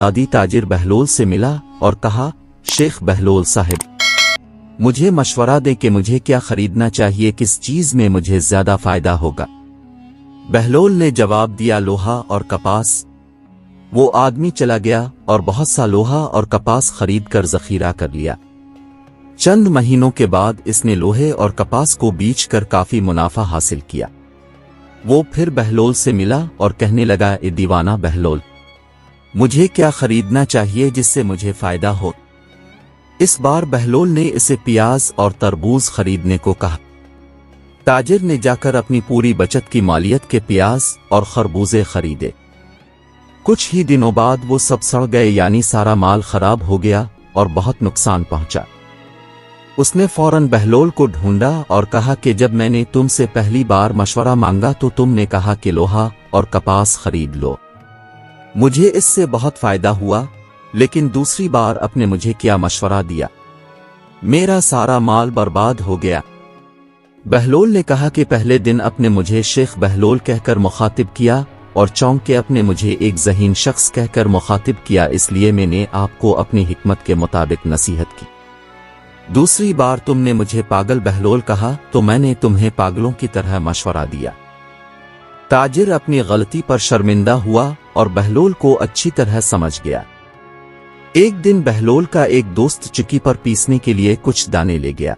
आदि ताजिर बहलोल से मिला और कहा, शेख बहलोल साहब, मुझे मशवरा दें कि मुझे क्या खरीदना चाहिए, किस चीज में मुझे ज्यादा फायदा होगा। बहलोल ने जवाब दिया, लोहा और कपास। वो आदमी चला गया और बहुत सा लोहा और कपास खरीद कर जखीरा कर लिया। चंद महीनों के बाद इसने लोहे और कपास को बेच कर काफी मुनाफा हासिल किया। वो फिर बहलोल से मिला और कहने लगा, ए दीवाना बहलोल, मुझे क्या खरीदना चाहिए जिससे मुझे फायदा हो। इस बार बहलोल ने इसे प्याज और तरबूज खरीदने को कहा। ताजिर ने जाकर अपनी पूरी बचत की मालियत के प्याज और खरबूजे खरीदे। कुछ ही दिनों बाद वो सब सड़ गए, यानी सारा माल खराब हो गया और बहुत नुकसान पहुंचा। उसने फौरन बहलोल को ढूंढा और कहा कि जब मैंने तुमसे पहली बार मशवरा मांगा तो तुमने कहा कि लोहा और कपास खरीद लो, मुझे इससे बहुत फायदा हुआ, लेकिन दूसरी बार अपने मुझे क्या मशवरा दिया, मेरा सारा माल बर्बाद हो गया। बहलोल ने कहा कि पहले दिन अपने मुझे शेख बहलोल कहकर मुखातिब किया और चौंक के अपने मुझे एक ज़हीन शख्स कहकर मुखातिब किया, इसलिए मैंने आपको अपनी हिकमत के मुताबिक नसीहत की। दूसरी बार तुमने मुझे पागल बहलोल कहा तो मैंने तुम्हें पागलों की तरह मशवरा दिया। ताजिर अपनी गलती पर शर्मिंदा हुआ और बहलोल को अच्छी तरह समझ गया। एक दिन बहलोल का एक दोस्त चिक्की पर पीसने के लिए कुछ दाने ले गया।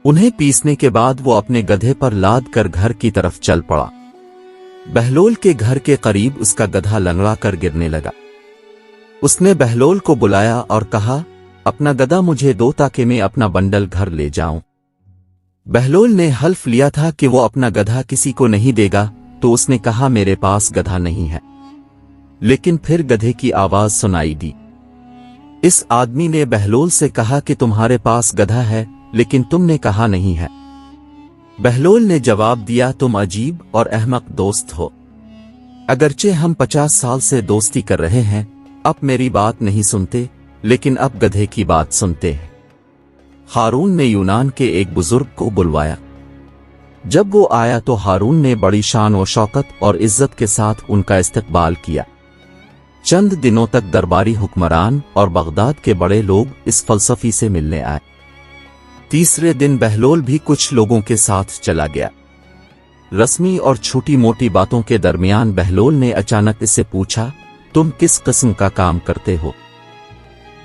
उन्हें पीसने के बाद वो अपने गधे पर लाद कर घर की तरफ चल पड़ा। बहलोल के घर के करीब उसका गधा लंगड़ा कर गिरने लगा। उसने बहलोल को बुलाया और कहा, अपना गधा मुझे दो ताकि मैं अपना बंडल घर ले जाऊं। बहलोल ने हल्फ लिया था कि वो अपना गधा किसी को नहीं देगा, तो उसने कहा, मेरे पास गधा नहीं है। लेकिन फिर गधे की आवाज सुनाई दी। इस आदमी ने बहलोल से कहा कि तुम्हारे पास गधा है, लेकिन तुमने कहा नहीं है। बहलोल ने जवाब दिया, तुम अजीब और अहमक दोस्त हो। अगरचे हम 50 साल से दोस्ती कर रहे हैं, अब मेरी बात नहीं सुनते, लेकिन अब गधे की बात सुनते हैं। हारून ने यूनान के एक बुजुर्ग को बुलवाया। जब वो आया तो हारून ने बड़ी शान और शौकत और इज्जत के साथ उनका इस्तकबाल किया। चंद दिनों तक दरबारी हुक्मरान और बगदाद के बड़े लोग इस फलसफी से मिलने आए। तीसरे दिन बहलोल भी कुछ लोगों के साथ चला गया। रस्मी और छोटी मोटी बातों के दरमियान बहलोल ने अचानक इससे पूछा, तुम किस किस्म का काम करते हो?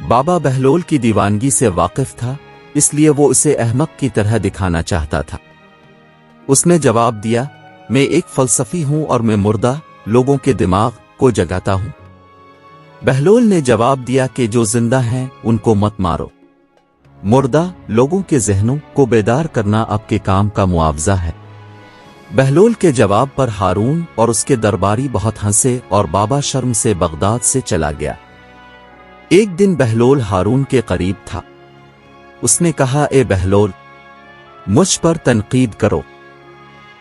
बाबा बहलोल की दीवानगी से वाकिफ था, इसलिए वो इसे अहमक की तरह दिखाना चाहता था। उसने जवाब दिया, मैं एक फलसफी हूं और मैं मुर्दा लोगों के दिमाग को जगाता हूं। बहलोल ने जवाब दिया कि जो जिंदा हैं उनको मत मारो, मुर्दा लोगों के जहनों को बेदार करना आपके काम का मुआवजा है। बहलोल के जवाब पर हारून और उसके दरबारी बहुत हंसे और बाबा शर्म से बगदाद से चला गया। एक दिन बहलोल हारून के करीब था। उसने कहा, ए बहलोल, मुझ पर तनकीद करो।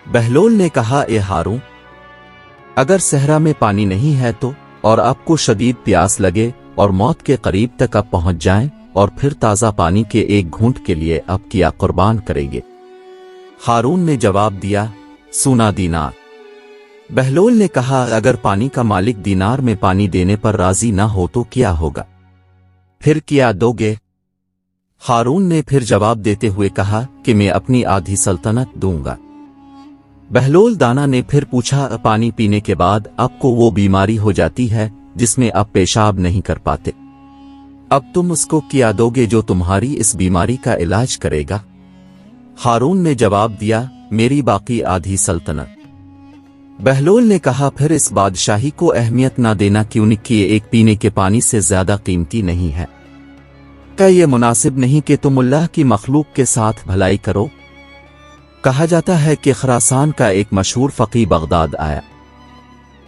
बहलोल ने कहा, ए हारून, अगर सहरा में पानी नहीं है तो, और आपको शदीद प्यास लगे और मौत के करीब तक आप पहुंच जाएं और फिर ताज़ा पानी के एक घूंट के लिए आप क्या कुर्बान करेंगे? हारून ने जवाब दिया, सोना दीनार। बहलोल ने कहा, अगर पानी का मालिक दीनार में पानी देने पर राजी ना हो तो क्या होगा? फिर क्या दोगे? हारून ने फिर जवाब देते हुए कहा कि मैं अपनी आधी सल्तनत दूंगा। बहलोल दाना ने फिर पूछा, पानी पीने के बाद आपको वो बीमारी हो जाती है जिसमें आप पेशाब नहीं कर पाते, अब तुम उसको क्या दोगे जो तुम्हारी इस बीमारी का इलाज करेगा? हारून ने जवाब दिया, मेरी बाकी आधी सल्तनत। बहलोल ने कहा, फिर इस बादशाही को अहमियत ना देना क्यों कि एक पीने के पानी से ज्यादा कीमती नहीं है। क्या ये मुनासिब नहीं कि तुम अल्लाह की मखलूक के साथ भलाई करो? कहा जाता है कि खरासान का एक मशहूर फकीह बगदाद आया।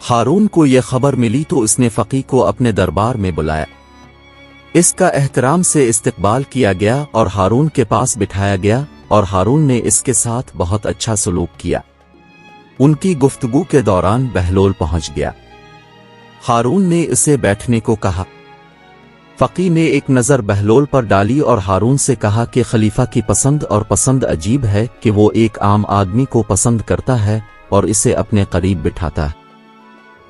हारून को यह खबर मिली तो उसने फकीह को अपने दरबार में बुलाया। इसका एहतराम से इस्तकबाल किया गया और हारून के पास बिठाया गया और हारून ने इसके साथ बहुत अच्छा सलूक किया। उनकी गुफ्तगू के दौरान बहलोल पहुंच गया। हारून ने इसे बैठने को कहा। फकीह ने एक नज़र बहलोल पर डाली और हारून से कहा कि खलीफा की पसंद और पसंद अजीब है कि वो एक आम आदमी को पसंद करता है और इसे अपने करीब बिठाता है।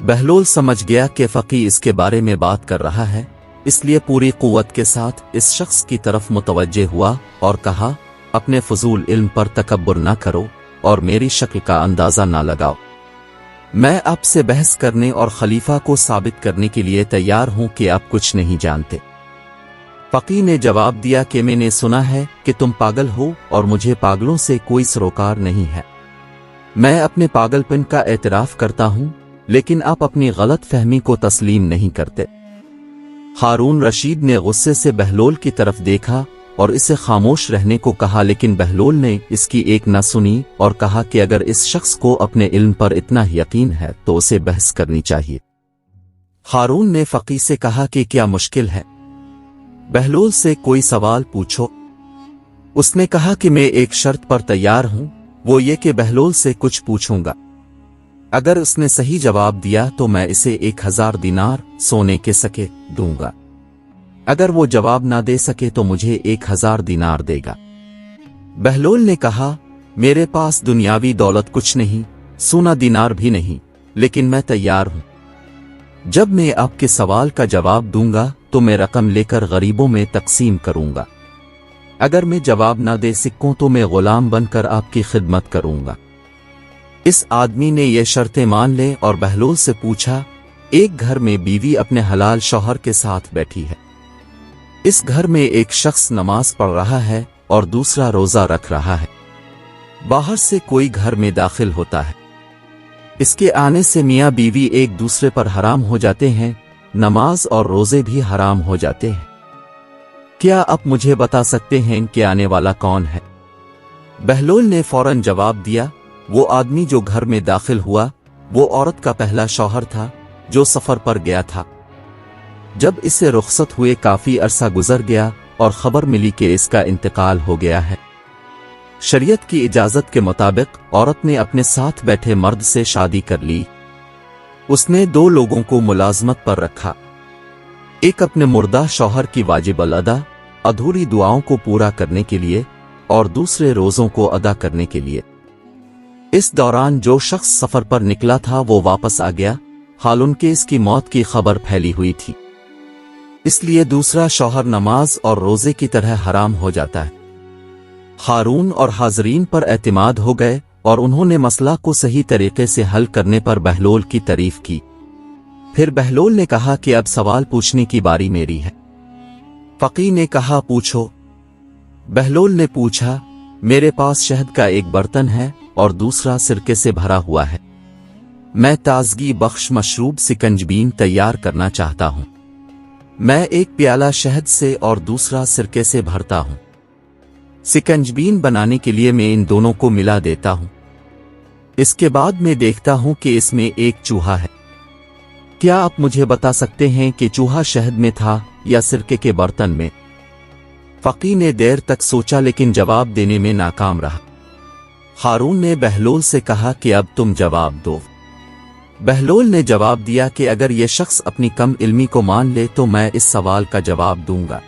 बहलोल समझ गया कि फकी इसके बारे में बात कर रहा है, इसलिए पूरी कुव्वत के साथ इस शख्स की तरफ मुतवज्जे हुआ और कहा, अपने फजूल इल्म पर तकब्बुर न करो और मेरी शक्ल का अंदाजा ना लगाओ। मैं आपसे बहस करने और खलीफा को साबित करने के लिए तैयार हूं कि आप कुछ नहीं जानते। फकी ने जवाब दिया कि मैंने सुना है कि तुम पागल हो और मुझे पागलों से कोई सरोकार नहीं है। मैं अपने पागलपन का एतराफ करता हूं, लेकिन आप अपनी गलत फहमी को तस्लीम नहीं करते। हारून रशीद ने गुस्से से बहलोल की तरफ देखा और इसे खामोश रहने को कहा, लेकिन बहलोल ने इसकी एक न सुनी और कहा कि अगर इस शख्स को अपने इल्म पर इतना यकीन है तो उसे बहस करनी चाहिए। हारून ने फकी से कहा कि क्या मुश्किल है, बहलोल से कोई सवाल पूछो। उसने कहा कि मैं एक शर्त पर तैयार हूं, वो ये कि बहलोल से कुछ पूछूंगा। अगर उसने सही जवाब दिया तो मैं इसे 1000 दिनार सोने के सके दूंगा। अगर वो जवाब ना दे सके तो मुझे 1000 दिनार देगा। बहलोल ने कहा, मेरे पास दुनियावी दौलत कुछ नहीं, सोना दिनार भी नहीं, लेकिन मैं तैयार हूं। जब मैं आपके सवाल का जवाब दूंगा तो मैं रकम लेकर गरीबों में तकसीम करूंगा। अगर मैं जवाब ना दे सकूं तो मैं गुलाम बनकर आपकी खिदमत करूंगा। इस आदमी ने ये शर्तें मान ले और बहलोल से पूछा, एक घर में बीवी अपने हलाल शौहर के साथ बैठी है। इस घर में एक शख्स नमाज पढ़ रहा है और दूसरा रोजा रख रहा है। बाहर से कोई घर में दाखिल होता है, इसके आने से मियां बीवी एक दूसरे पर हराम हो जाते हैं, नमाज और रोजे भी हराम हो जाते हैं। क्या आप मुझे बता सकते हैं कि आने वाला कौन है? बहलोल ने फौरन जवाब दिया, वो आदमी जो घर में दाखिल हुआ वो औरत का पहला शौहर था जो सफर पर गया था। जब इसे रुखसत हुए काफी अरसा गुजर गया और खबर मिली कि इसका इंतकाल हो गया है। शरीयत की इजाजत के मुताबिक औरत ने अपने साथ बैठे मर्द से शादी कर ली। उसने 2 लोगों को मुलाजमत पर रखा, एक अपने मुर्दा शौहर की वाजिब अदा अधूरी दुआओं को पूरा करने के लिए और दूसरे रोजों को अदा करने के लिए। इस दौरान जो शख्स सफर पर निकला था वो वापस आ गया, हालांकि इसकी मौत की खबर फैली हुई थी, इसलिए दूसरा शौहर नमाज और रोजे की तरह हराम हो जाता है। हारून और हाजरीन पर एतमाद हो गए और उन्होंने मसला को सही तरीके से हल करने पर बहलोल की तारीफ की। फिर बहलोल ने कहा कि अब सवाल पूछने की बारी मेरी है। फकी ने कहा, पूछो। बहलोल ने पूछा, मेरे पास शहद का एक बर्तन है और दूसरा सिरके से भरा हुआ है। मैं ताजगी बख्श मशरूब सिकंजबीन तैयार करना चाहता हूं। मैं एक प्याला शहद से और दूसरा सिरके से भरता हूं। सिकंजबीन बनाने के लिए मैं इन दोनों को मिला देता हूं। इसके बाद मैं देखता हूं कि इसमें एक चूहा है। क्या आप मुझे बता सकते हैं कि चूहा शहद में था या सिरके के बर्तन में? फकी ने देर तक सोचा लेकिन जवाब देने में नाकाम रहा। हारून ने बहलोल से कहा कि अब तुम जवाब दो। बहलोल ने जवाब दिया कि अगर यह शख्स अपनी कम इल्मी को मान ले तो मैं इस सवाल का जवाब दूंगा।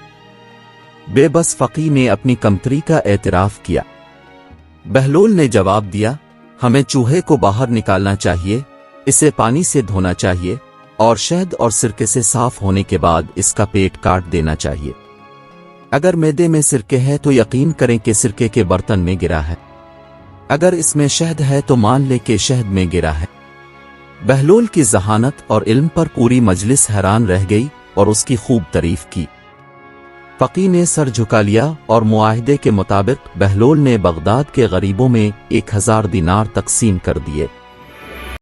बेबस फकी ने अपनी कमतरी का एतराफ किया। बहलोल ने जवाब दिया, हमें चूहे को बाहर निकालना चाहिए, इसे पानी से धोना चाहिए और शहद और सिरके से साफ होने के बाद इसका पेट काट देना चाहिए। अगर मैदे में सिरके है तो यकीन करें कि सिरके के बर्तन में गिरा है, अगर इसमें शहद है तो मान ले कि शहद में गिरा है। बहलोल की जहानत और इल्म पर पूरी मजलिस हैरान रह गई और उसकी खूब तारीफ की। फकी ने सर झुका लिया और मुआहदे के मुताबिक बहलोल ने बगदाद के गरीबों में 1000 दिनार तकसीम कर दिए।